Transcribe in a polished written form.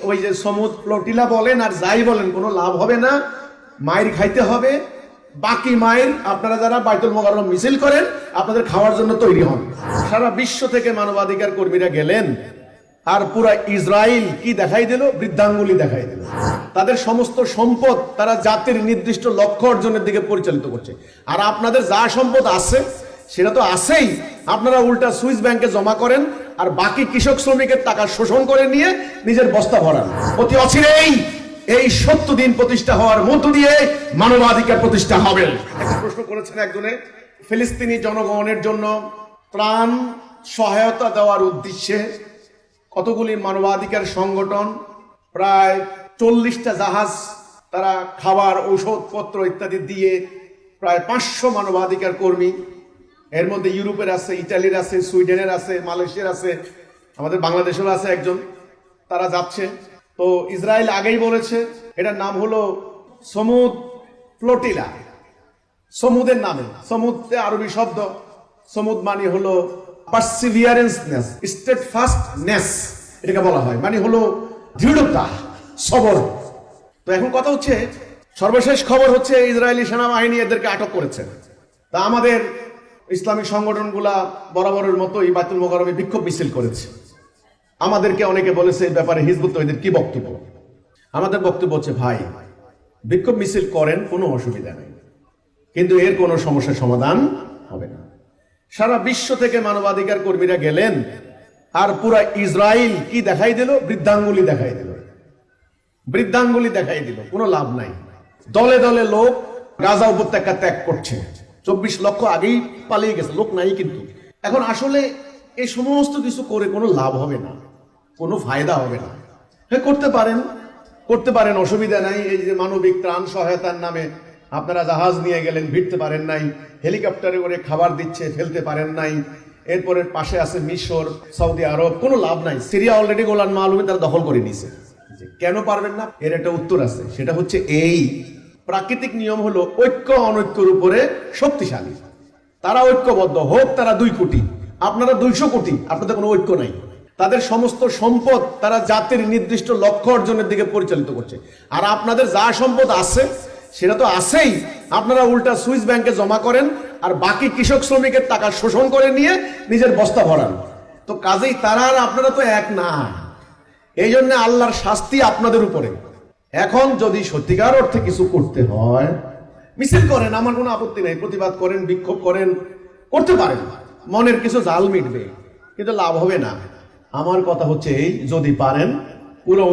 ওই যে সমুদ প্লটিলা বলেন আর যাই বলেন কোনো লাভ হবে না, মায়ের খাইতে হবে। বাকি মায়ের আপনারা যারা বাইতুল মোকাররম মিছিল করেন আপনাদের খাওয়ার জন্য তৈরি হন। সারা বিশ্ব থেকে মানবাধিকার কর্মীরা গেলেন আর পুরা ইসরায়েল কি দেখাই দিল? বৃদ্ধাঙ্গুলি দেখাই দিল। তাদের সমস্ত সম্পদ তারা জাতির নির্দিষ্ট লক্ষ্য অর্জনের দিকে পরিচালিত করছে। আর আপনাদের যা সম্পদ আছে সেটা তো আছেই, আপনারা উল্টা সুইস ব্যাংকে জমা করেন আর বাকি কৃষক শ্রমিকের টাকা শোষণ করে নিয়ে নিজের বস্তা ভরান। অতি অচিরেই এই 70 দিন প্রতিষ্ঠা হওয়ার মধ্য দিয়ে মানবাধিকার প্রতিষ্ঠা হবে। একটা প্রশ্ন করেছেন একজনে, ফিলিস্তিনি জনগণের জন্য ত্রাণ সহায়তা দেওয়ার উদ্দেশ্যে কতগুলি মানবাধিকার সংগঠন, প্রায় 40টা জাহাজ, তারা খাবার ঔষধপত্র ইত্যাদি দিয়ে প্রায় 500 মানবাধিকার কর্মী, এর মধ্যে ইউরোপের আছে, ইটালির আছে, সুইডেনের আছে, মালয়েশিয়ার আছে, আমাদের বাংলাদেশেরও আছে একজন, তারা যাচ্ছে। তো ইসরায়েল আগেই বলেছে এটার নাম হলো সমুদ প্লটিলা। সমুদের নামে, সমুদ আরবি শব্দ, সমুদ মানে হলো পারসিভিয়ারেন্সনেস, স্টেডফাস্টনেস এটাকে বলা হয়, মানে হলো দৃঢ়তা, সবর। তো এখন কথা হচ্ছে, সর্বশেষ খবর হচ্ছে ইসরায়েলি সেনাবাহিনী এদেরকে আটক করেছে। তা আমাদের ইসলামিক সংগঠনগুলা বরাবরের মতোই বাইতুল মোকাররমে বিক্ষোভ মিছিল করেছে। আমাদেরকে অনেকে বলেছে এই ব্যাপারে হিজবুত তওহীদের কি বক্তব্য? আমাদের বক্তব্য হচ্ছে, ভাই বিক্ষোভ মিছিল করেন, কোনো অসুবিধা নেই, কিন্তু এর কোনো সমস্যার সমাধান হবে না। সারা বিশ্ব থেকে মানবাধিকার কর্মীরা গেলেন আর পুরা ইসরায়েল কি দেখাই দিল? বৃদ্ধাঙ্গুলি দেখাই দিল। বৃদ্ধাঙ্গুলি দেখাই দিল, কোনো লাভ নাই। দলে দলে লোক গাজা উপত্যকা ত্যাগ করছে। 24 লক্ষ আগেই পালিয়ে গেছে, লোক নাই কিন্তু। এখন আসলে এই সমস্ত কিছু করে কোনো লাভ হবে না, কোনো ফায়দা হবে না। হ্যাঁ, করতে পারেন, অসুবিধা নাই। এই যে মানবিক ত্রাণ সহায়তার নামে আপনারা জাহাজ নিয়ে গেলেন, ভিড়তে পারেন নাই, হেলিকপ্টারে করে খাবার দিচ্ছে, ফেলতে পারেন নাই। এরপরে পাশে আছে মিশর, সৌদি আরব, কোনো লাভ নাই। সিরিয়া অলরেডি গোলান মালভূমি তারা দখল করে নিয়েছে। কেন পারবেন না? এর একটা উত্তর আছে, সেটা হচ্ছে এই প্রাকৃতিক নিয়ম হলো ঐক্য অনৈক্যের উপরে শক্তিশালী। তারা ঐক্যবদ্ধ হোক, তারা 2 কোটি, আপনারা 200 কোটি, আপনাদের কোনো ঐক্য নাই। তাদের সমস্ত সম্পদ তারা জাতির নির্দিষ্ট লক্ষ্য অর্জনের দিকে পরিচালিত করছে। আর আপনাদের যা সম্পদ আছে সেটা তো আছেই, আপনারা উল্টা সুইস ব্যাংকে জমা করেন আর বাকি কৃষক শ্রমিকের টাকা শোষণ করে নিয়ে নিজের বস্তা ভরান। তো কাজেই তারা আর আপনারা তো এক না। এই জন্য আল্লাহর শাস্তি আপনাদের উপরে। এখন যদি সত্যিকার অর্থে কিছু করতে হয়, মিছিল করেন, আমার কোনো আপত্তি নেই, প্রতিবাদ করেন, বিক্ষোভ করেন, করতে পারেন, মনের কিছু জাল মিটবে, কিন্তু লাভ হবে না। আমার কথা হচ্ছে এই, যদি পারেন পুরো